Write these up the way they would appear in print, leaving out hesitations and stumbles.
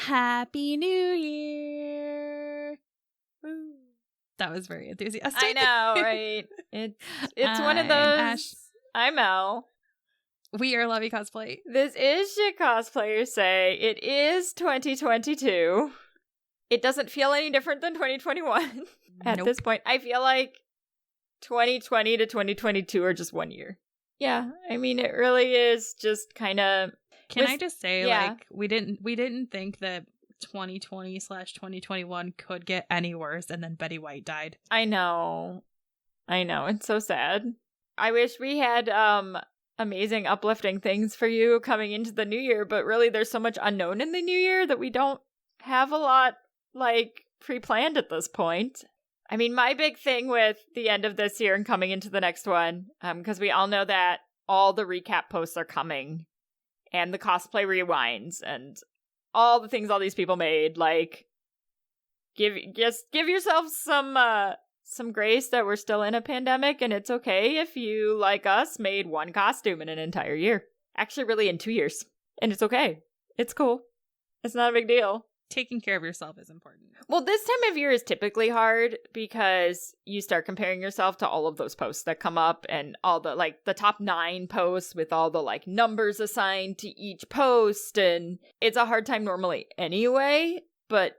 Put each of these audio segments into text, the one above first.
Happy New Year. Woo. That was very enthusiastic. I know, right? It's one of those. Ash. I'm Mel. We are Lovey Cosplay. This is Shit Cosplayers Say. It is 2022. It doesn't feel any different than 2021 at this point. I feel like 2020 to 2022 are just 1 year. Yeah, I mean, it really is just kind of. Can I just say, like, we didn't think that 2020/2021 could get any worse, and then Betty White died. I know. It's so sad. I wish we had amazing, uplifting things for you coming into the new year, but really there's so much unknown in the new year that we don't have a lot, like, pre-planned at this point. I mean, my big thing with the end of this year and coming into the next one, because we all know that all the recap posts are coming, and the cosplay rewinds, and all the things all these people made, like, give yourself some grace that we're still in a pandemic, and it's okay if you, like us, made one costume in an entire year. Actually, really in 2 years. And it's okay. It's cool. It's not a big deal. Taking care of yourself is important. Well, this time of year is typically hard because you start comparing yourself to all of those posts that come up and all the, like, the top 9 posts with all the, like, numbers assigned to each post. And it's a hard time normally anyway, but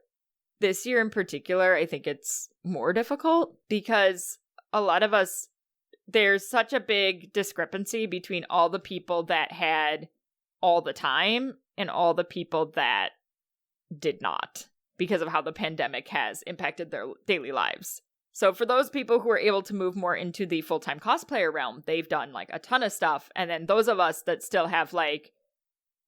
this year in particular, I think it's more difficult because a lot of us, there's such a big discrepancy between all the people that had all the time and all the people that did not because of how the pandemic has impacted their daily lives. So for those people who are able to move more into the full-time cosplayer realm, they've done like a ton of stuff. And then those of us that still have like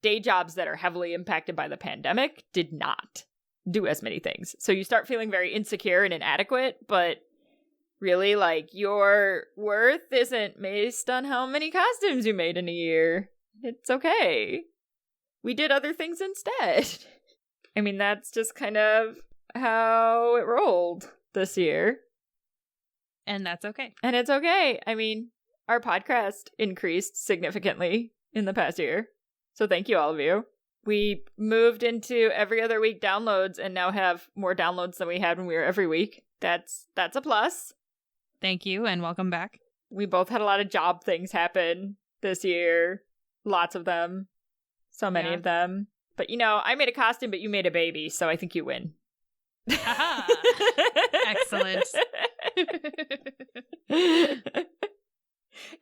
day jobs that are heavily impacted by the pandemic did not do as many things. So you start feeling very insecure and inadequate, but really, like, your worth isn't based on how many costumes you made in a year. It's okay. We did other things instead. I mean, that's just kind of how it rolled this year. And that's okay. And it's okay. I mean, our podcast increased significantly in the past year. So thank you, all of you. We moved into every other week downloads and now have more downloads than we had when we were every week. That's a plus. Thank you and welcome back. We both had a lot of job things happen this year. Lots of them. So many of them. But, you know, I made a costume, but you made a baby, so I think you win. Aha! Excellent.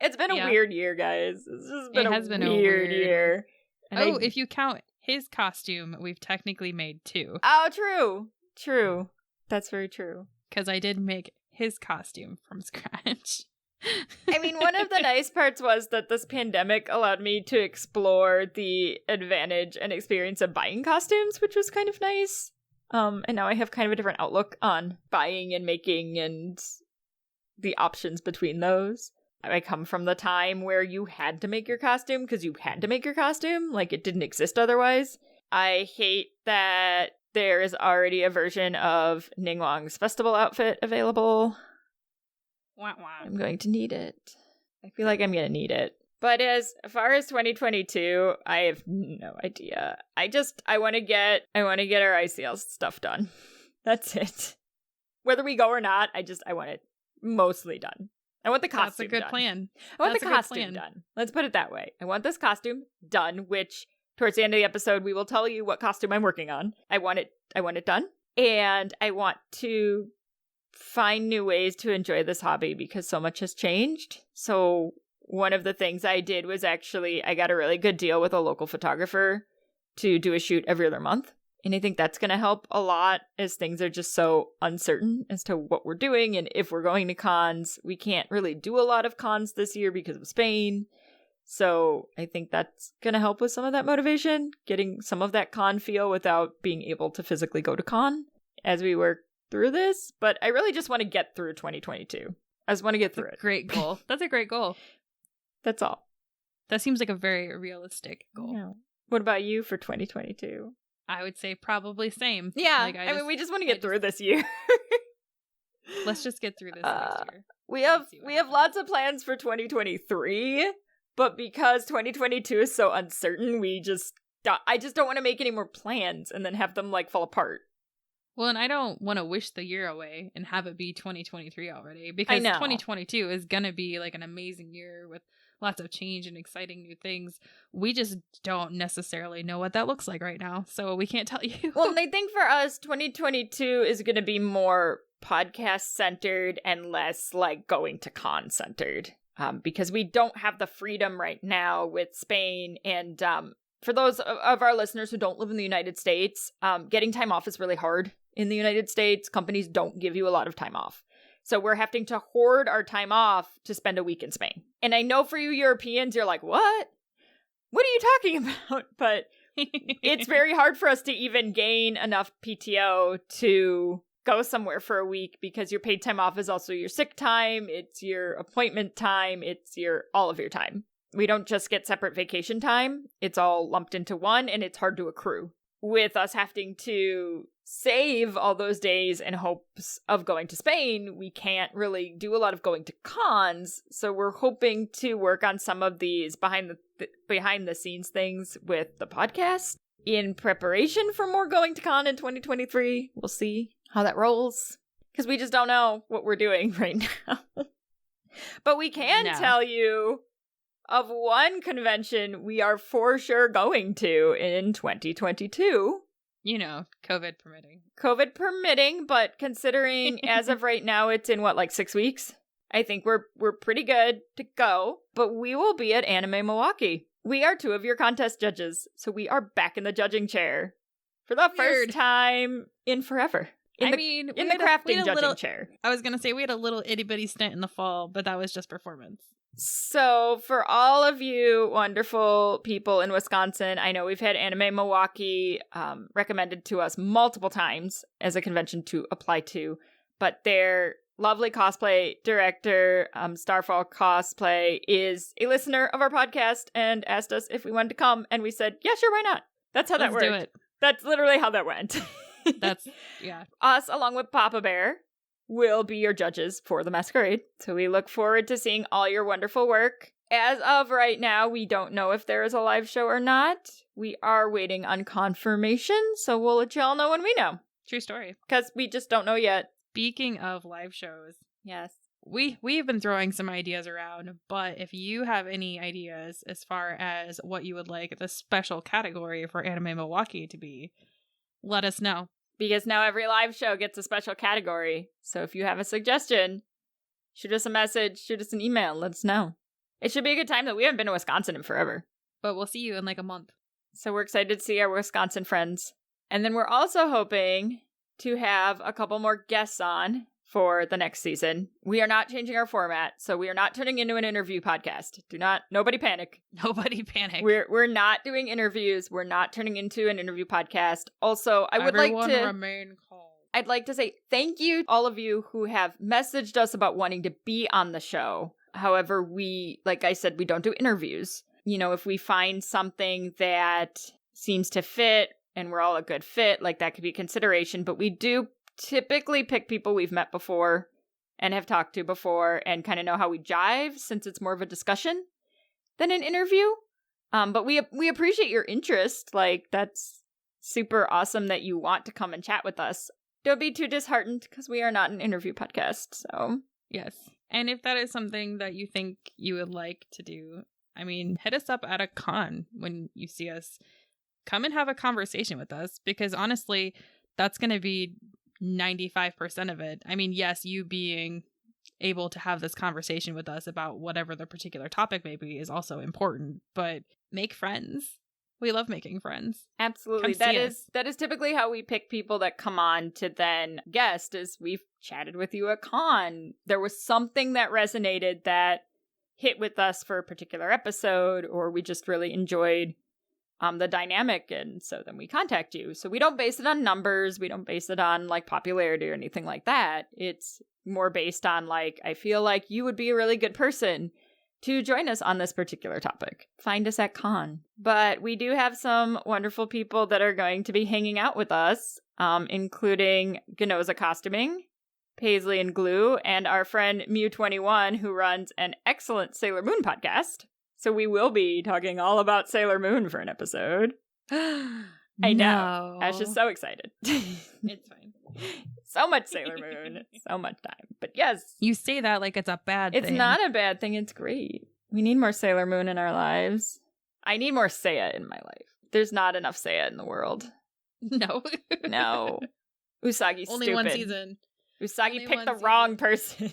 It's been a weird year, guys. It's just been a weird year. And if you count his costume, we've technically made 2. Oh, true. True. That's very true. Because I did make his costume from scratch. I mean, one of the nice parts was that this pandemic allowed me to explore the advantage and experience of buying costumes, which was kind of nice. And now I have kind of a different outlook on buying and making and the options between those. I come from the time where you had to make your costume because you had to make your costume, like it didn't exist otherwise. I hate that there is already a version of Ningguang's festival outfit available. Wah, wah. I'm going to need it. I feel like I'm going to need it. But as far as 2022, I have no idea. I want to get our ICL stuff done. That's it. Whether we go or not, I want it mostly done. I want the costume done. That's a good plan. I want the costume done. Let's put it that way. I want this costume done, which towards the end of the episode, we will tell you what costume I'm working on. I want it done. And I want to find new ways to enjoy this hobby because so much has changed. So one of the things I did was I got a really good deal with a local photographer to do a shoot every other month. And I think that's going to help a lot as things are just so uncertain as to what we're doing and if we're going to cons. We can't really do a lot of cons this year because of Spain. So I think that's going to help with some of that motivation, getting some of that con feel without being able to physically go to con as we work through this. But I really just want to get through 2022. I just want to get through it. Great goal. That's a great goal. That's all. That seems like a very realistic goal. Yeah. What about you for 2022? I would say probably same. Yeah. I mean, we just want to get through this year. Let's just get through this next year. We have lots of plans for 2023, but because 2022 is so uncertain, we just I just don't want to make any more plans and then have them like fall apart. Well, and I don't want to wish the year away and have it be 2023 already, because 2022 is going to be like an amazing year with lots of change and exciting new things. We just don't necessarily know what that looks like right now, so we can't tell you. Well, and I think for us, 2022 is going to be more podcast centered and less like going to con centered, because we don't have the freedom right now with Spain. And for those of our listeners who don't live in the United States, getting time off is really hard. In the United States, companies don't give you a lot of time off. So we're having to hoard our time off to spend a week in Spain. And I know for you Europeans, you're like, what? What are you talking about? But it's very hard for us to even gain enough PTO to go somewhere for a week, because your paid time off is also your sick time, it's your appointment time, it's your all of your time. We don't just get separate vacation time. It's all lumped into one, and it's hard to accrue. With us having to save all those days in hopes of going to Spain, we can't really do a lot of going to cons. So we're hoping to work on some of these behind the scenes things with the podcast in preparation for more going to con in 2023. We'll see how that rolls, because we just don't know what we're doing right now. But we can tell you of one convention we are for sure going to in 2022. You know, COVID permitting. COVID permitting, but considering as of right now it's in what, like 6 weeks? I think we're pretty good to go. But we will be at Anime Milwaukee. We are 2 of your contest judges, so we are back in the judging chair for the first time in forever. In the crafting judging chair. I was gonna say we had a little itty bitty stint in the fall, but that was just performance. So for all of you wonderful people in Wisconsin, I know we've had Anime Milwaukee recommended to us multiple times as a convention to apply to, but their lovely cosplay director, Starfall Cosplay, is a listener of our podcast and asked us if we wanted to come, and we said, yeah, sure, why not? That's how that worked. Let's do it. That's literally how that went. Yeah. Us, along with Papa Bear, will be your judges for the masquerade. So we look forward to seeing all your wonderful work. As of right now, we don't know if there is a live show or not. We are waiting on confirmation, so we'll let y'all know when we know. True story. Because we just don't know yet. Speaking of live shows. Yes. We've been throwing some ideas around, but if you have any ideas as far as what you would like the special category for Anime Milwaukee to be, let us know. Because now every live show gets a special category. So if you have a suggestion, shoot us a message, shoot us an email, let us know. It should be a good time, though. We haven't been to Wisconsin in forever. But we'll see you in like a month. So we're excited to see our Wisconsin friends. And then we're also hoping to have a couple more guests on for the next season. We are not changing our format, so we are not turning into an interview podcast. Nobody panic. Nobody panic. We're not doing interviews. We're not turning into an interview podcast. Also, remain calm. I'd like to say thank you to all of you who have messaged us about wanting to be on the show. However, like I said, we don't do interviews. You know, if we find something that seems to fit and we're all a good fit, like that could be a consideration, but we do typically pick people we've met before and have talked to before and kind of know how we jive, since it's more of a discussion than an interview. But we appreciate your interest. Like, that's super awesome that you want to come and chat with us. Don't be too disheartened, because we are not an interview podcast. So yes. And if that is something that you think you would like to do, I mean, hit us up at a con when you see us. Come and have a conversation with us, because honestly, that's going to be 95% of it. I mean, yes, you being able to have this conversation with us about whatever the particular topic may be is also important, but make friends. We love making friends. Absolutely. That is typically how we pick people that come on to then guest, is we've chatted with you at con. There was something that resonated that hit with us for a particular episode, or we just really enjoyed the dynamic, and so then we contact you. So we don't base it on numbers, we don't base it on like popularity or anything like that. It's more based on like, I feel like you would be a really good person to join us on this particular topic. Find us at con. But we do have some wonderful people that are going to be hanging out with us, including Ganoza Costuming, Paisley and Glue, and our friend Mew21, who runs an excellent Sailor Moon podcast. So we will be talking all about Sailor Moon for an episode. I know. Ash is so excited. It's fine. So much Sailor Moon. So much time. But yes. You say that like it's a bad thing. It's not a bad thing. It's great. We need more Sailor Moon in our lives. I need more Seiya in my life. There's not enough Seiya in the world. No. No. Usagi's Only stupid. one season. Usagi picked the wrong person.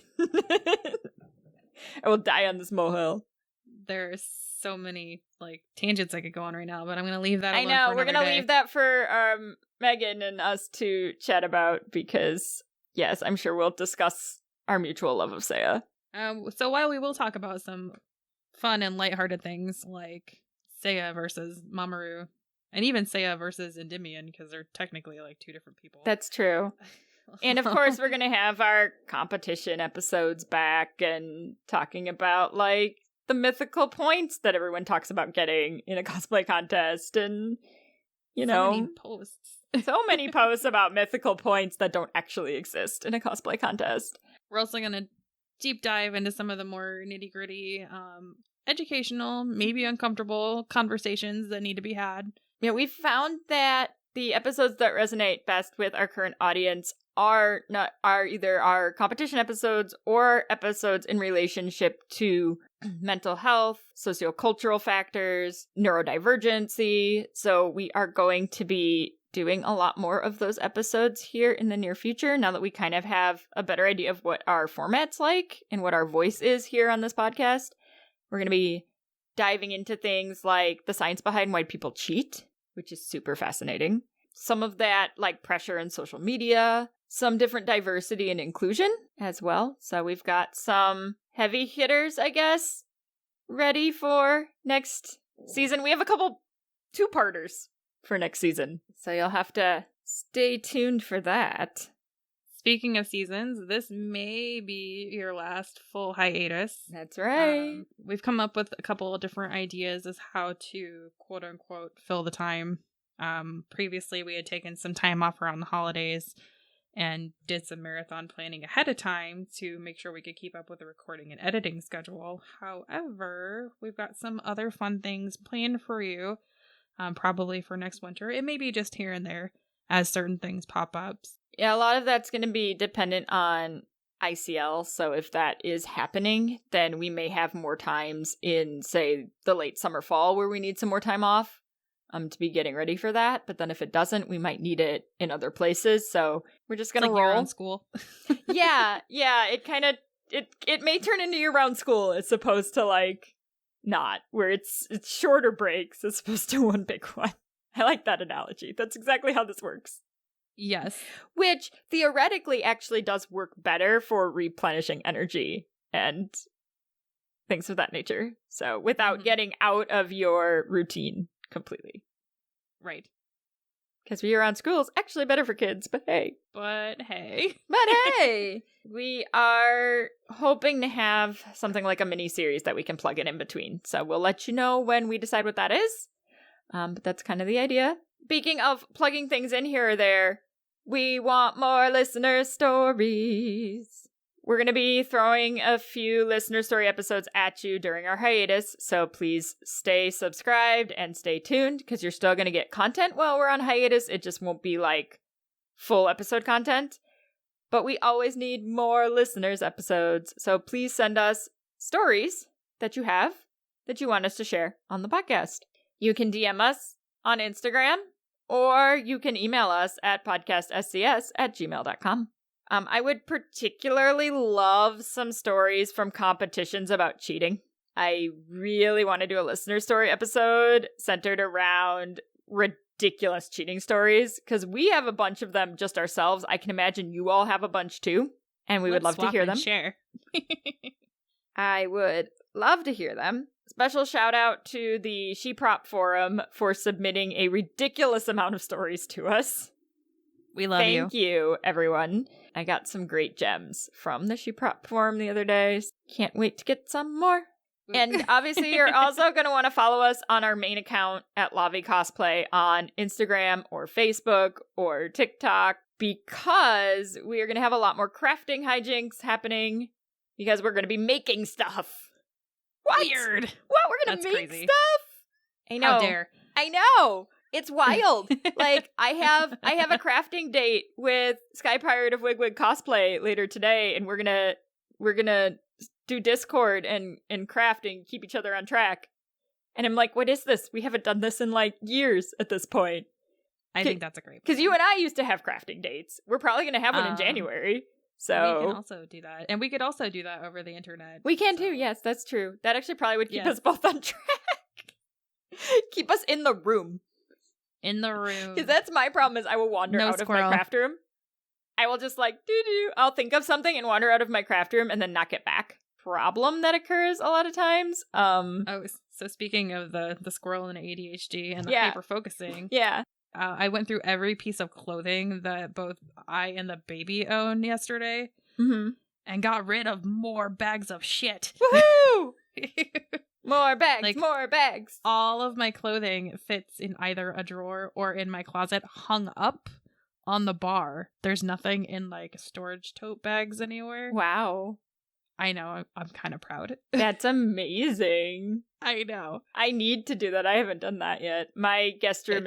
I will die on this molehill. There's so many like tangents I could go on right now, but I'm gonna leave that alone. I know, for we're gonna day. leave that for Megan and us to chat about because yes, I'm sure we'll discuss our mutual love of Seiya. So while we will talk about some fun and lighthearted things like Seiya versus Mamoru, and even Seiya versus Endymion, because they're technically like two different people. That's true. And of course, we're gonna have our competition episodes back and talking about like the mythical points that everyone talks about getting in a cosplay contest, and you know, many posts. so many posts about mythical points that don't actually exist in a cosplay contest. We're also gonna deep dive into some of the more nitty gritty, educational, maybe uncomfortable conversations that need to be had. Yeah, we found that the episodes that resonate best with our current audience are either our competition episodes or episodes in relationship to mental health, sociocultural factors, neurodivergency. So we are going to be doing a lot more of those episodes here in the near future now that we kind of have a better idea of what our format's like and what our voice is here on this podcast. We're going to be diving into things like the science behind why people cheat, which is super fascinating. Some of that, like pressure in social media, some different diversity and inclusion as well. So we've got some heavy hitters, I guess, ready for next season. We have a couple two-parters for next season. So you'll have to stay tuned for that. Speaking of seasons, this may be your last full hiatus. That's right. We've come up with a couple of different ideas as how to quote unquote fill the time. Previously, we had taken some time off around the holidays and did some marathon planning ahead of time to make sure we could keep up with the recording and editing schedule. However, we've got some other fun things planned for you, probably for next winter. It may be just here and there as certain things pop up. Yeah, a lot of that's going to be dependent on ICL. So if that is happening, then we may have more times in, say, the late summer, fall where we need some more time off to be getting ready for that. But then if it doesn't, we might need it in other places. So we're just going to roll. Year-round school. Yeah. It kind of, it may turn into year-round school as opposed to like not, where it's shorter breaks as opposed to one big one. I like that analogy. That's exactly how this works. Yes. Which theoretically actually does work better for replenishing energy and things of that nature. So without getting out of your routine completely. Right. Because year-round school is actually better for kids, but hey. But hey. We are hoping to have something like a mini-series that we can plug in between. So we'll let you know when we decide what that is. But that's kind of the idea. Speaking of plugging things in here or there, we want more listener stories. We're going to be throwing a few listener story episodes at you during our hiatus, so please stay subscribed and stay tuned, because you're still going to get content while we're on hiatus. It just won't be like full episode content. But we always need more listeners episodes, so please send us stories that you have that you want us to share on the podcast. You can DM us on Instagram, or you can email us at podcastscs@gmail.com. I would particularly love some stories from competitions about cheating. I really want to do a listener story episode centered around ridiculous cheating stories, because we have a bunch of them just ourselves. I can imagine you all have a bunch too, and we would love to hear them. Share. I would love to hear them. Special shout out to the SheProp forum for submitting a ridiculous amount of stories to us. We love you. Thank you, everyone. I got some great gems from the SheProp forum the other day. Can't wait to get some more. And obviously, you're also going to want to follow us on our main account at Lavi Cosplay on Instagram or Facebook or TikTok, because we are going to have a lot more crafting hijinks happening, because we're going to be making stuff. What? Weird. What? We're going to make crazy stuff? I know. How dare. I know. It's wild. Like, I have a crafting date with Sky Pirate of Wigwig cosplay later today, and we're gonna do Discord and craft and keep each other on track. And I'm like, what is this? We haven't done this in like years at this point. I think that's a great point. Because you and I used to have crafting dates. We're probably gonna have one in January. So we can also do that. And we could also do that over the internet. We can too, yes, that's true. That actually probably would keep us both on track. Keep us in the room. In the room. Because that's my problem is I will wander out of my craft room. I will just like, I'll think of something and wander out of my craft room and then not get back. Problem that occurs a lot of times. Oh, so speaking of the squirrel and ADHD and the hyper focusing. Yeah. I went through every piece of clothing that both I and the baby own yesterday and got rid of more bags of shit. Woohoo! More bags, more bags. All of my clothing fits in either a drawer or in my closet hung up on the bar. There's nothing in like storage tote bags anywhere. Wow. I know. I'm kind of proud. That's amazing. I know. I need to do that. I haven't done that yet. My guest room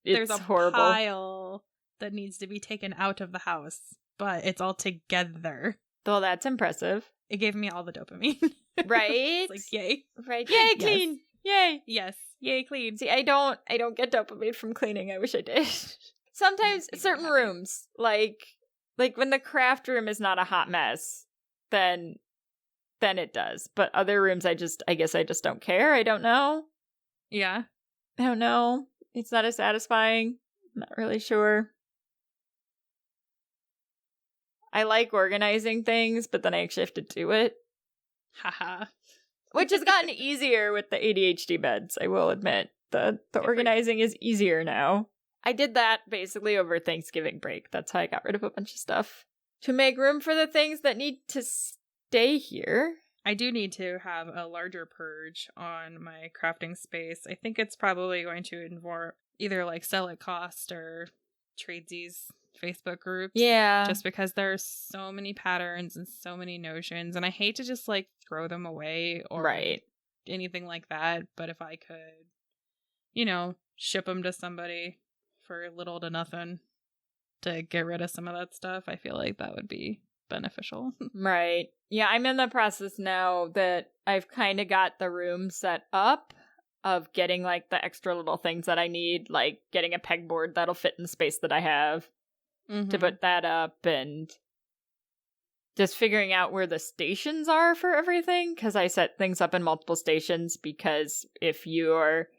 there's a horrible pile that needs to be taken out of the house, but it's all together. Well, that's impressive. It gave me all the dopamine. Right? It's like, yay. Right. Yay, clean. Yes. Yay. Yes. Yay, clean. See, I don't get dopamine from cleaning. I wish I did. Sometimes certain rooms, like when the craft room is not a hot mess, then it does. But other rooms I guess I just don't care. I don't know. Yeah. I don't know. It's not as satisfying. I'm not really sure. I like organizing things, but then I actually have to do it. Haha. Which has gotten easier with the ADHD meds, I will admit. The organizing is easier now. I did that basically over Thanksgiving break. That's how I got rid of a bunch of stuff. To make room for the things that need to stay here. I do need to have a larger purge on my crafting space. I think it's probably going to involve either like sell at cost or tradesies Facebook groups. Yeah. Just because there's so many patterns and so many notions, and I hate to just like throw them away or anything like that. But if I could, ship them to somebody for little to nothing to get rid of some of that stuff, I feel like that would be beneficial. Right. Yeah, I'm in the process now that I've kind of got the room set up of getting like the extra little things that I need, like getting a pegboard that'll fit in the space that I have to put that up, and just figuring out where the stations are for everything, because I set things up in multiple stations, because if you're,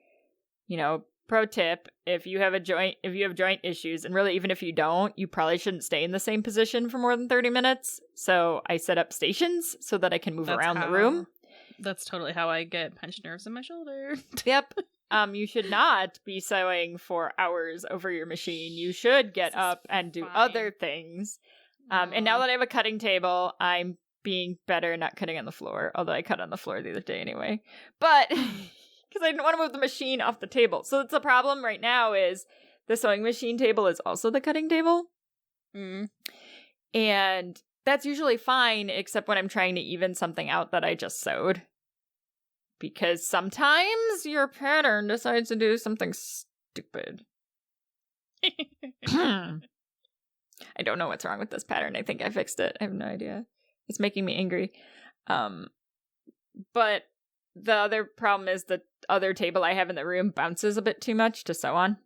pro tip, if you have joint issues, and really even if you don't, you probably shouldn't stay in the same position for more than 30 minutes. So I set up stations so that I can move around the room. That's totally how I get pinched nerves in my shoulder. Yep. You should not be sewing for hours over your machine. You should get up and do other things. And now that I have a cutting table, I'm being better not cutting on the floor. Although I cut on the floor the other day anyway. But because I didn't want to move the machine off the table. So it's a problem right now is the sewing machine table is also the cutting table. And that's usually fine, except when I'm trying to even something out that I just sewed. Because sometimes your pattern decides to do something stupid. I don't know what's wrong with this pattern. I think I fixed it. I have no idea. It's making me angry. But the other problem is the other table I have in the room bounces a bit too much to sew on.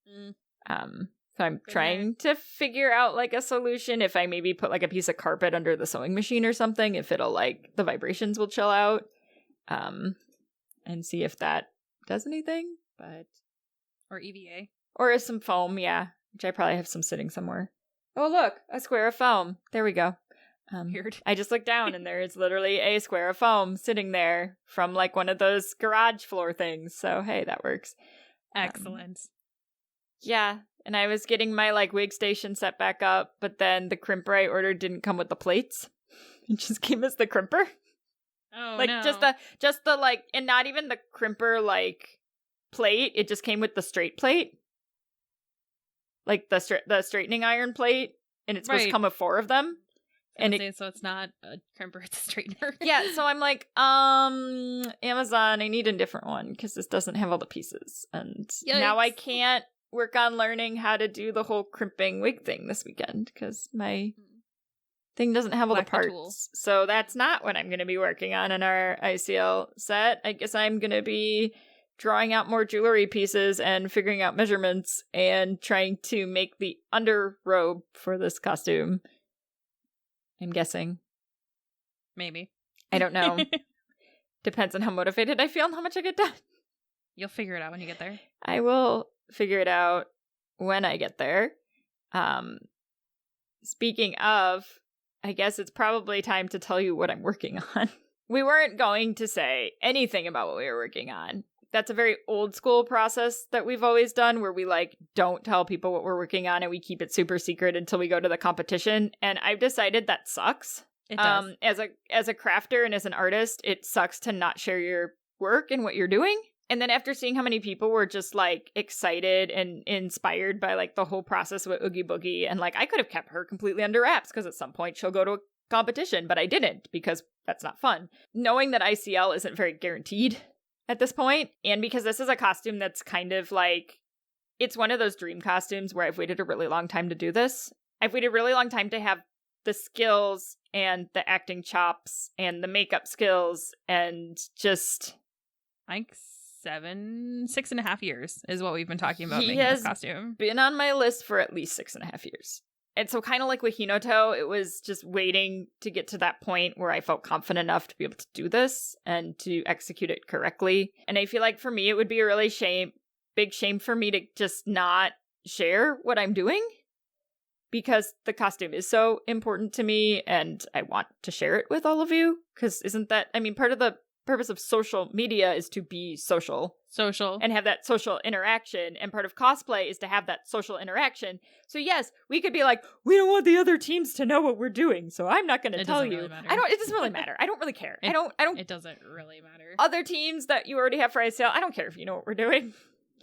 So I'm trying to figure out like a solution. If I maybe put like a piece of carpet under the sewing machine or something, if it'll like the vibrations will chill out. And see if that does anything, or EVA. Or some foam, yeah, which I probably have some sitting somewhere. Oh, look, a square of foam. There we go. Weird. I just looked down and there is literally a square of foam sitting there from like one of those garage floor things. So, hey, that works. Excellent. Yeah, and I was getting my like wig station set back up, but then the crimper I ordered didn't come with the plates. It just came as the crimper. Oh, like no. just the like, and not even the crimper like plate. It just came with the straight plate, like the straightening iron plate, and it's supposed to come with 4 of them. So it's not a crimper, it's a straightener. Yeah, so I'm like, Amazon, I need a different one because this doesn't have all the pieces. And now I can't work on learning how to do the whole crimping wig thing this weekend because my thing doesn't have all the parts. So that's not what I'm going to be working on in our ICL set. I guess I'm going to be drawing out more jewelry pieces and figuring out measurements and trying to make the underrobe for this costume. I'm guessing. Maybe. I don't know. Depends on how motivated I feel and how much I get done. You'll figure it out when you get there. I will figure it out when I get there. Speaking of, I guess it's probably time to tell you what I'm working on. We weren't going to say anything about what we were working on. That's a very old school process that we've always done where we like don't tell people what we're working on and we keep it super secret until we go to the competition. And I've decided that sucks. It does. As a crafter and as an artist, it sucks to not share your work and what you're doing. And then after seeing how many people were just like excited and inspired by like the whole process with Oogie Boogie, and like I could have kept her completely under wraps because at some point she'll go to a competition, but I didn't because that's not fun. Knowing that ICL isn't very guaranteed at this point, and because this is a costume that's kind of like, it's one of those dream costumes where I've waited a really long time to do this. I've waited a really long time to have the skills and the acting chops and the makeup skills and just like 6.5 years is what we've been talking about making this costume. Been on my list for at least 6.5 years. And so kind of like with Hinoto, it was just waiting to get to that point where I felt confident enough to be able to do this and to execute it correctly. And I feel like for me, it would be a really big shame for me to just not share what I'm doing because the costume is so important to me and I want to share it with all of you. Because isn't that, I mean, part of the purpose of social media is to be social and have that social interaction, and part of cosplay is to have that social interaction. So yes, we could be like, we don't want the other teams to know what we're doing, so I'm not going to tell you. Really it doesn't really matter. I don't really care. I don't it doesn't really matter. Other teams that you already have for ICL, I don't care if you know what we're doing.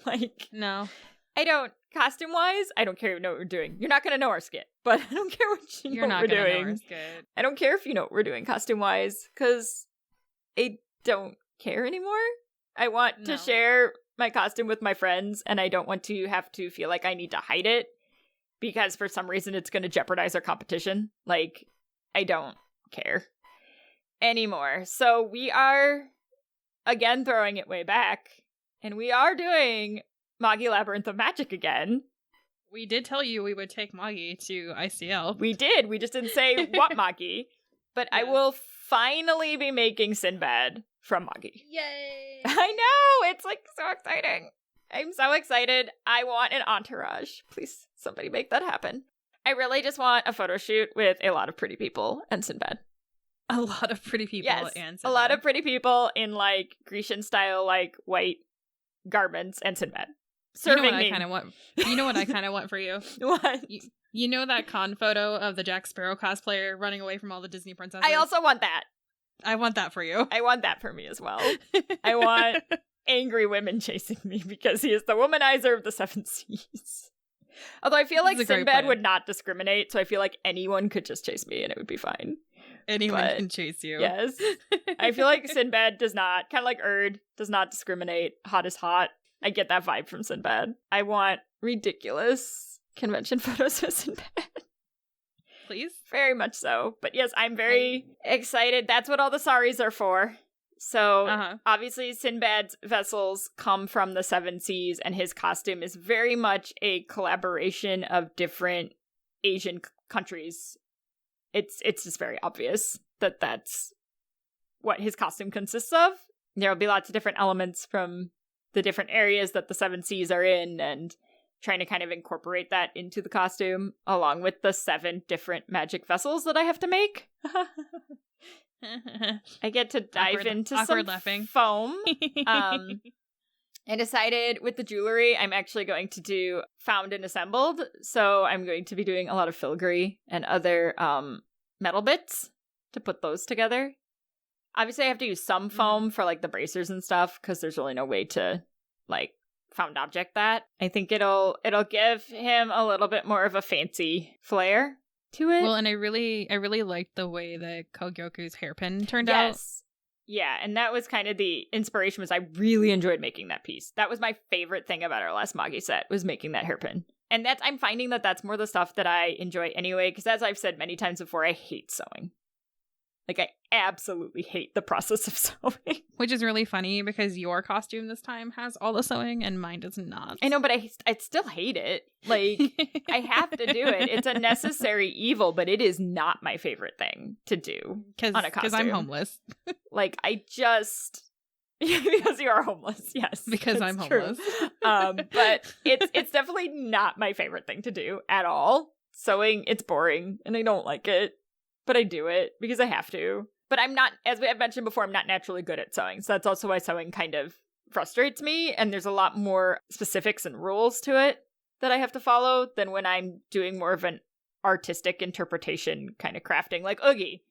Like, no, I don't. Costume wise, I don't care if you know what we're doing. You're not going to know our skit, but I don't care what you know what we're doing. Know our skit. I don't care if you know what we're doing costume wise, because I don't care anymore. I want to share my costume with my friends, and I don't want to have to feel like I need to hide it because for some reason it's going to jeopardize our competition. Like, I don't care anymore. So we are, again, throwing it way back, and we are doing Magi Labyrinth of Magic again. We did tell you we would take Magi to ICL. We did. We just didn't say what Magi. But yes. I will finally be making Sinbad from Magi. Yay! I know! It's like so exciting. I'm so excited. I want an entourage. Please, somebody make that happen. I really just want a photo shoot with a lot of pretty people and Sinbad. A lot of pretty people and Sinbad. A lot of pretty people in like Grecian style, like white garments and Sinbad. Serving me. You know what I kind of want for you? What? You know that con photo of the Jack Sparrow cosplayer running away from all the Disney princesses? I also want that. I want that for you. I want that for me as well. I want angry women chasing me because he is the womanizer of the seven seas. Although I feel like Sinbad would not discriminate, so I feel like anyone could just chase me and it would be fine. Anyone can chase you. Yes. I feel like Sinbad does not, kind of like Erd, does not discriminate. Hot is hot. I get that vibe from Sinbad. I want ridiculous convention photos with Sinbad. Please? Very much so. But yes, I'm very excited. That's what all the saris are for. So obviously Sinbad's vessels come from the seven seas, and his costume is very much a collaboration of different Asian countries. It's just very obvious that that's what his costume consists of. There'll be lots of different elements from the different areas that the seven seas are in, and trying to kind of incorporate that into the costume, along with the 7 different magic vessels that I have to make. I get to dive into some foam. I decided with the jewelry, I'm actually going to do found and assembled. So I'm going to be doing a lot of filigree and other metal bits to put those together. Obviously, I have to use some foam for like the bracers and stuff because there's really no way to like found object that. I think it'll give him a little bit more of a fancy flair. to it. Well, and I really liked the way that Kogyoku's hairpin turned out. Yes. Yeah, and that was kind of the inspiration. Was I really enjoyed making that piece. That was my favorite thing about our last Magi set, was making that hairpin. And I'm finding that that's more the stuff that I enjoy anyway, because as I've said many times before, I hate sewing. Like, I absolutely hate the process of sewing. Which is really funny because your costume this time has all the sewing and mine does not. I know, but I still hate it. Like, I have to do it. It's a necessary evil, but it is not my favorite thing to do on a costume. Because I'm homeless. Like, I just... because you are homeless, yes. Because I'm homeless. But it's definitely not my favorite thing to do at all. Sewing, it's boring, and I don't like it. But I do it because I have to. But I'm not, as I've mentioned before, I'm not naturally good at sewing. So that's also why sewing kind of frustrates me. And there's a lot more specifics and rules to it that I have to follow than when I'm doing more of an artistic interpretation kind of crafting. Like Oogie.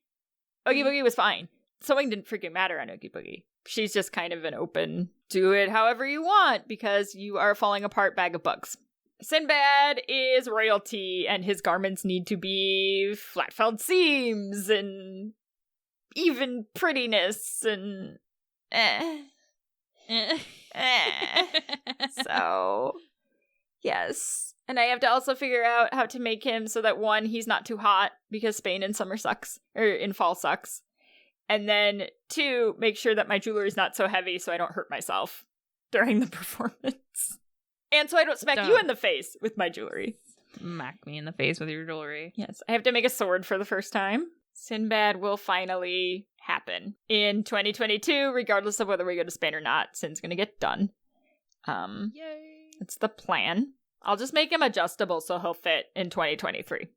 Oogie Boogie was fine. Sewing didn't freaking matter on Oogie Boogie. She's just kind of an open, do it however you want because you are a falling apart bag of bugs. Sinbad is royalty, and his garments need to be flat-felled seams and even prettiness and So, yes. And I have to also figure out how to make him so that, one, he's not too hot because Spain in summer sucks, or in fall sucks. And then, two, make sure that my jewelry is not so heavy so I don't hurt myself during the performance. And so I don't smack you in the face with my jewelry. Smack me in the face with your jewelry. Yes, I have to make a sword for the first time. Sinbad will finally happen in 2022, regardless of whether we go to Spain or not. Sin's gonna get done. Yay! It's the plan. I'll just make him adjustable so he'll fit in 2023.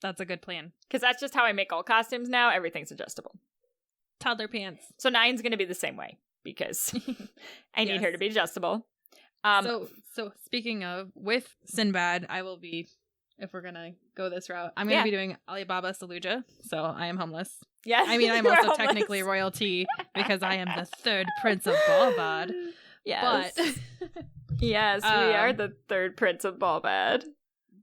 That's a good plan. Because that's just how I make all costumes now. Everything's adjustable. Toddler pants. So 9's gonna be the same way because I need her to be adjustable. So speaking of, with Sinbad, I will be, if we're gonna go this route, I'm gonna be doing Alibaba Saluja, so I am homeless. Yes. I mean, I'm also technically royalty because I am the third prince of Balbad. Yes. But yes, we are the third prince of Balbad.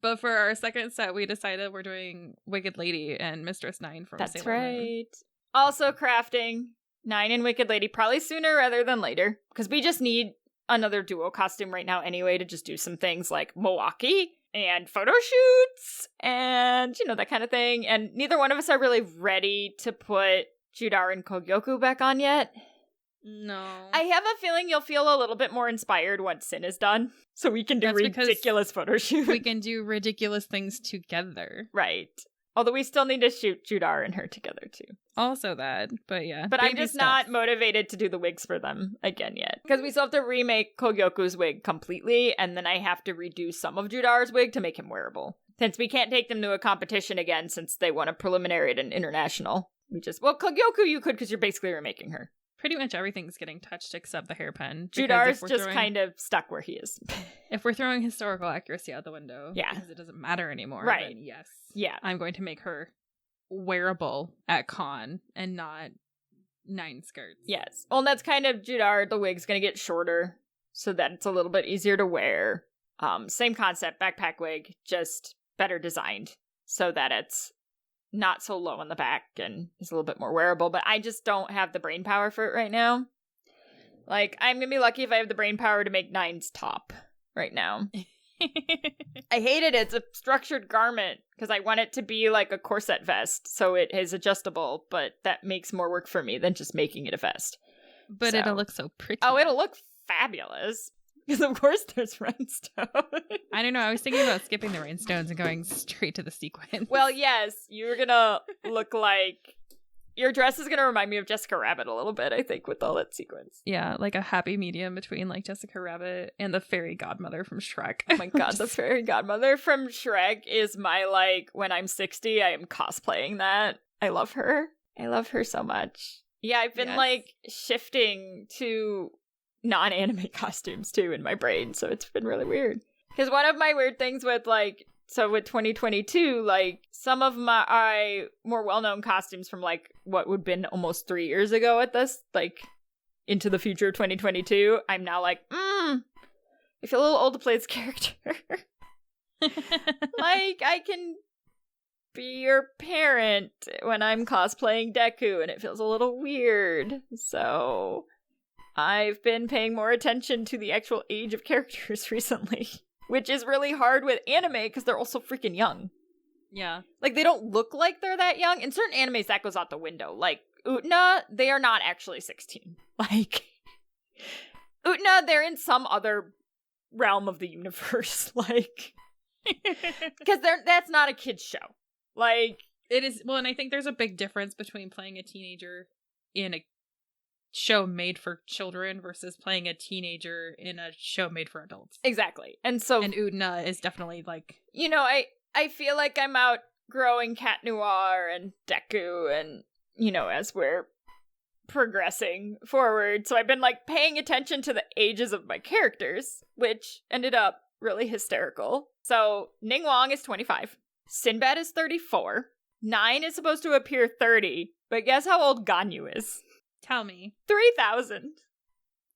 But for our second set, we decided we're doing Wicked Lady and Mistress 9 from That's Sailor Moon. Right. Also crafting 9 and Wicked Lady, probably sooner rather than later, because we just need another duo costume right now anyway to just do some things like Milwaukee and photo shoots and, that kind of thing. And neither one of us are really ready to put Judar and Kogyoku back on yet. No. I have a feeling you'll feel a little bit more inspired once Sin is done. So we can do ridiculous photo shoots. We can do ridiculous things together. Right. Although we still need to shoot Judar and her together too. Also that, but yeah. But I'm just not motivated to do the wigs for them again yet. Because we still have to remake Kogyoku's wig completely, and then I have to redo some of Judar's wig to make him wearable. Since we can't take them to a competition again since they won a preliminary at an international. Kogyoku you could because you're basically remaking her. Pretty much everything's getting touched except the hairpin. Judar's just kind of stuck where he is. If we're throwing historical accuracy out the window, yeah, because it doesn't matter anymore, right? Then yes, yeah, I'm going to make her wearable at con and not 9 skirts. Yes, well, that's kind of Judar. The wig's going to get shorter so that it's a little bit easier to wear. Same concept, backpack wig, just better designed so that it's not so low on the back and is a little bit more wearable, but I just don't have the brain power for it right now. Like, I'm gonna be lucky if I have the brain power to make 9's top right now. I hate it. It's a structured garment because I want it to be like a corset vest, so it is adjustable, but that makes more work for me than just making it a vest. But it'll look so pretty. Oh, it'll look fabulous. Because of course there's rhinestones. I don't know. I was thinking about skipping the rhinestones and going straight to the sequins. Well, yes. You're gonna look like... Your dress is gonna remind me of Jessica Rabbit a little bit, I think, with all that sequins. Yeah, like a happy medium between like Jessica Rabbit and the fairy godmother from Shrek. Oh my god, the fairy godmother from Shrek is my, like, when I'm 60, I am cosplaying that. I love her. I love her so much. Yeah, I've been, like, shifting to non-anime costumes too in my brain, so it's been really weird. Because one of my weird things with with 2022, like some of my more well-known costumes from like what would have been almost 3 years ago at this, like into the future of 2022, I'm now like, I feel a little old to play this character. Like I can be your parent when I'm cosplaying Deku, and it feels a little weird. So I've been paying more attention to the actual age of characters recently, which is really hard with anime because they're also freaking young. Yeah. Like, they don't look like they're that young. In certain animes, that goes out the window. Like, Utena, they are not actually 16. Like, Utena, they're in some other realm of the universe. Like, because that's not a kid's show. Like, it is. Well, and I think there's a big difference between playing a teenager in a show made for children versus playing a teenager in a show made for adults. Exactly. And Utena is definitely like, you know, I feel like I'm outgrowing Cat Noir and Deku, and, you know, as we're progressing forward. So I've been, like, paying attention to the ages of my characters, which ended up really hysterical. So Ning Wong is 25. Sinbad is 34. 9 is supposed to appear 30. But guess how old Ganyu is? tell me. 3,000.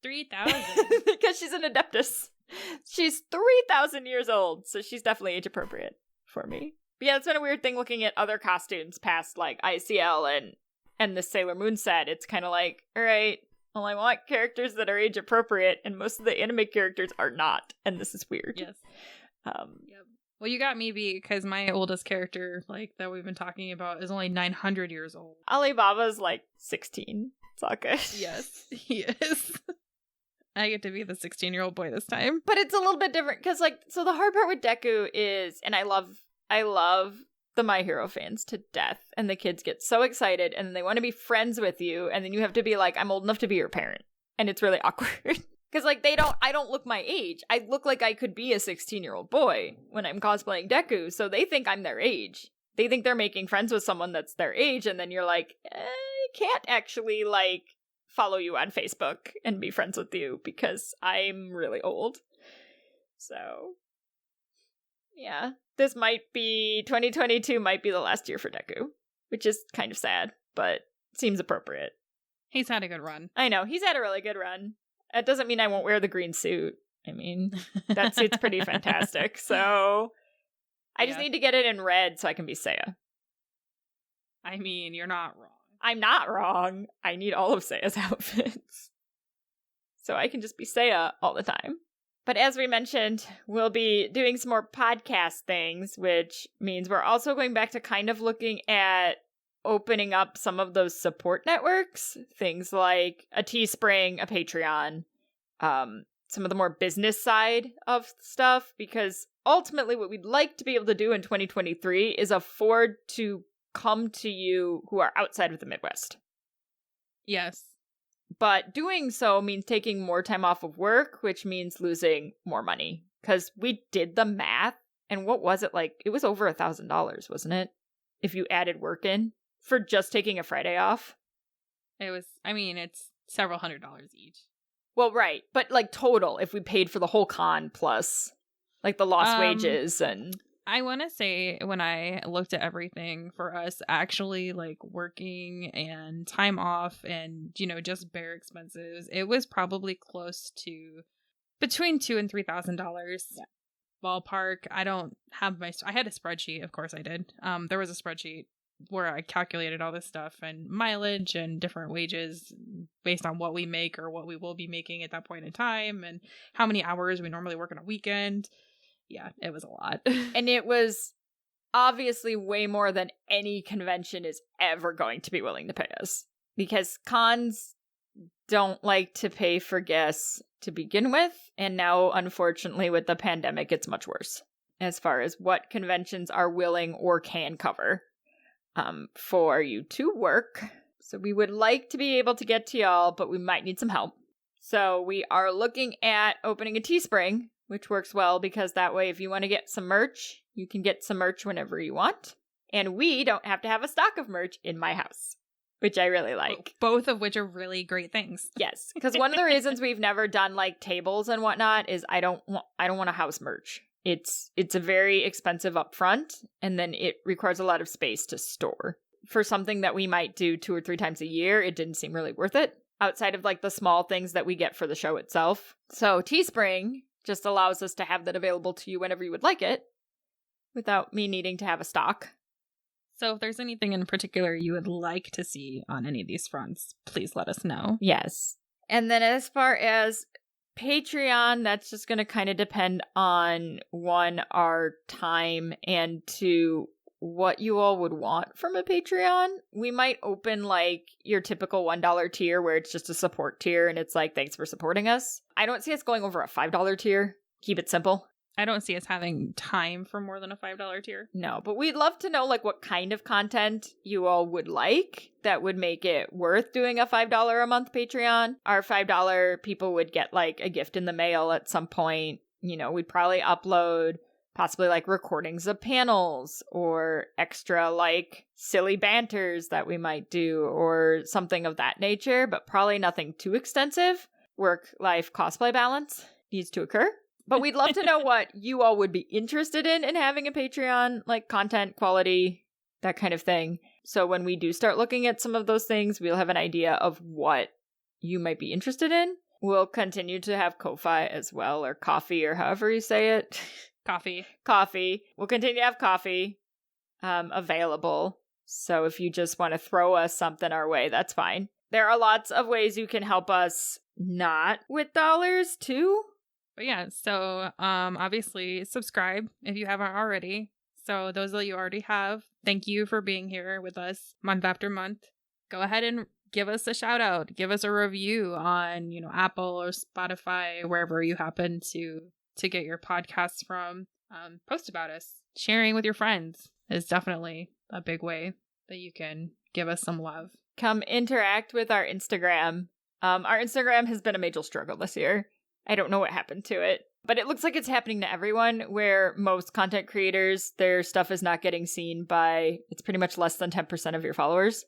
3,000? Because she's an Adeptus. She's 3,000 years old, so she's definitely age appropriate for me. But yeah, it's been a weird thing looking at other costumes past, like, ICL and the Sailor Moon set. It's kind of like, all right, well, I want characters that are age appropriate, and most of the anime characters are not, and this is weird. Yes. Yep. Well, you got me because my oldest character, like, that we've been talking about is only 900 years old. Alibaba's, like, 16. It's all good. Yes, he is. I get to be the 16-year-old boy this time. But it's a little bit different, because, like, so the hard part with Deku is, and I love the My Hero fans to death, and the kids get so excited, and they want to be friends with you, and then you have to be like, I'm old enough to be your parent. And it's really awkward. Because, like, I don't look my age. I look like I could be a 16-year-old boy when I'm cosplaying Deku, so they think I'm their age. They think they're making friends with someone that's their age, and then you're like, I can't actually, like, follow you on Facebook and be friends with you because I'm really old. So, yeah. 2022 might be the last year for Deku, which is kind of sad, but seems appropriate. He's had a good run. I know, he's had a really good run. That doesn't mean I won't wear the green suit. I mean, that suit's pretty fantastic. So I just need to get it in red so I can be Seiya. I mean, you're not wrong. I'm not wrong. I need all of Seiya's outfits. So I can just be Seiya all the time. But as we mentioned, we'll be doing some more podcast things, which means we're also going back to kind of looking at opening up some of those support networks, things like a Teespring, a Patreon, some of the more business side of stuff, because ultimately what we'd like to be able to do in 2023 is afford to come to you who are outside of the Midwest. Yes. But doing so means taking more time off of work, which means losing more money, because we did the math, and what was it like? It was over $1,000, wasn't it? If you added work in. For just taking a Friday off? It was, I mean, it's several $100s each. Well, right. But, like, total, if we paid for the whole con plus, like, the lost wages and... I want to say when I looked at everything for us, actually, like, working and time off and, you know, just bare expenses, it was probably close to between $2,000 and $3,000. Yeah. Ballpark. I don't have I had a spreadsheet, of course I did. There was a spreadsheet where I calculated all this stuff and mileage and different wages based on what we make or what we will be making at that point in time and how many hours we normally work on a weekend. Yeah, it was a lot. And it was obviously way more than any convention is ever going to be willing to pay us, because cons don't like to pay for guests to begin with. And now, unfortunately, with the pandemic, it's much worse as far as what conventions are willing or can cover. For you to work. So we would like to be able to get to y'all, but we might need some help. So we are looking at opening a Teespring, which works well because that way if you want to get some merch, you can get some merch whenever you want. And we don't have to have a stock of merch in my house, which I really like. Both of which are really great things. Yes, because one of the reasons we've never done like tables and whatnot is I don't want to house merch. It's a very expensive upfront, and then it requires a lot of space to store. For something that we might do 2 or 3 times a year, it didn't seem really worth it, outside of like the small things that we get for the show itself. So Teespring just allows us to have that available to you whenever you would like it, without me needing to have a stock. So if there's anything in particular you would like to see on any of these fronts, please let us know. Yes. And then as far as Patreon, that's just going to kind of depend on, one, our time, and two, what you all would want from a Patreon. We might open like your typical $1 tier where it's just a support tier and it's like, thanks for supporting us. I don't see us going over a $5 tier. Keep it simple. I don't see us having time for more than a $5 tier. No, but we'd love to know like what kind of content you all would like that would make it worth doing a $5 a month Patreon. Our $5 people would get like a gift in the mail at some point. You know, we'd probably upload possibly like recordings of panels or extra like silly banters that we might do or something of that nature, but probably nothing too extensive. Work-life cosplay balance needs to occur. But we'd love to know what you all would be interested in having a Patreon, like content, quality, that kind of thing. So when we do start looking at some of those things, we'll have an idea of what you might be interested in. We'll continue to have Ko-Fi as well, or coffee, or however you say it. Coffee. We'll continue to have coffee available. So if you just want to throw us something our way, that's fine. There are lots of ways you can help us not with dollars too. But yeah, so obviously subscribe if you haven't already. So those that you already have, thank you for being here with us month after month. Go ahead and give us a shout out. Give us a review on, Apple or Spotify, wherever you happen to get your podcasts from. Post about us. Sharing with your friends is definitely a big way that you can give us some love. Come interact with our Instagram. Our Instagram has been a major struggle this year. I don't know what happened to it, but it looks like it's happening to everyone, where most content creators, their stuff is not getting seen by, it's pretty much less than 10% of your followers.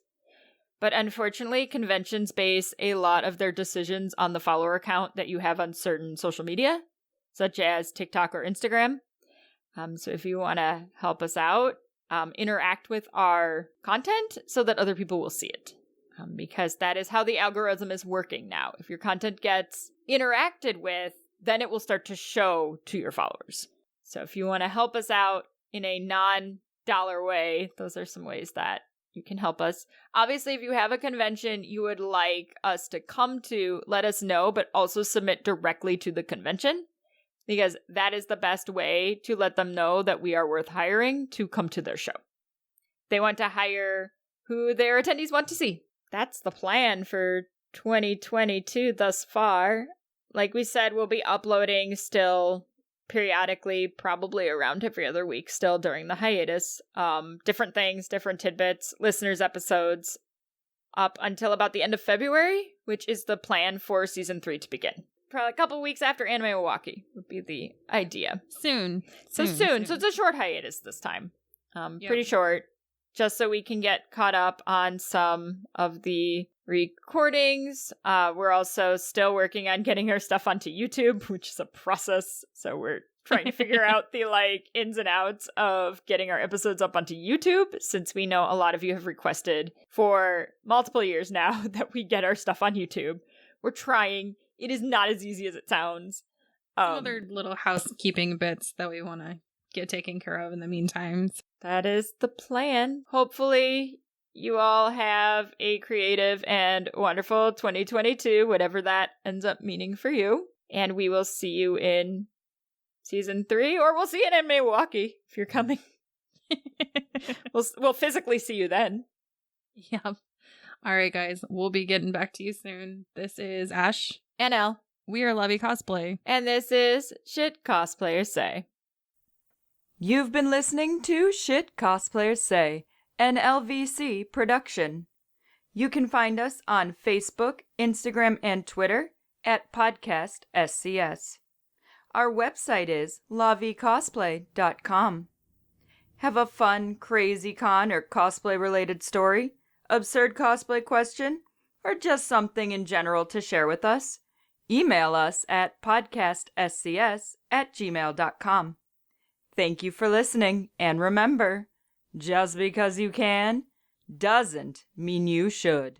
But unfortunately, conventions base a lot of their decisions on the follower count that you have on certain social media, such as TikTok or Instagram. So if you want to help us out, interact with our content so that other people will see it. Because that is how the algorithm is working now. If your content gets interacted with, then it will start to show to your followers. So if you want to help us out in a non-dollar way, those are some ways that you can help us. Obviously, if you have a convention you would like us to come to, let us know, but also submit directly to the convention, because that is the best way to let them know that we are worth hiring to come to their show. They want to hire who their attendees want to see. That's the plan for 2022 thus far. Like we said, we'll be uploading still periodically, probably around every other week still during the hiatus. Different things, different tidbits, listeners episodes up until about the end of February, which is the plan for season 3 to begin. Probably a couple weeks after Anime Milwaukee would be the idea. Soon. So it's a short hiatus this time. Pretty short. Just so we can get caught up on some of the recordings. We're also still working on getting our stuff onto YouTube, which is a process. So we're trying to figure out the ins and outs of getting our episodes up onto YouTube, since we know a lot of you have requested for multiple years now that we get our stuff on YouTube. We're trying. It is not as easy as it sounds. Some other little housekeeping bits that we want to get taken care of in the meantime. That is the plan. Hopefully you all have a creative and wonderful 2022, whatever that ends up meaning for you. And we will see you in season 3, or we'll see you in Anime Milwaukee if you're coming. We'll physically see you then. Yep. All right, guys. We'll be getting back to you soon. This is Ash. And Elle. We are Lovey Cosplay. And this is Shit Cosplayers Say. You've been listening to Shit Cosplayers Say, an LVC production. You can find us on Facebook, Instagram, and Twitter at Podcast SCS. Our website is lavicosplay.com. Have a fun, crazy con or cosplay-related story, absurd cosplay question, or just something in general to share with us? Email us at podcastscs@gmail.com. Thank you for listening, and remember, just because you can doesn't mean you should.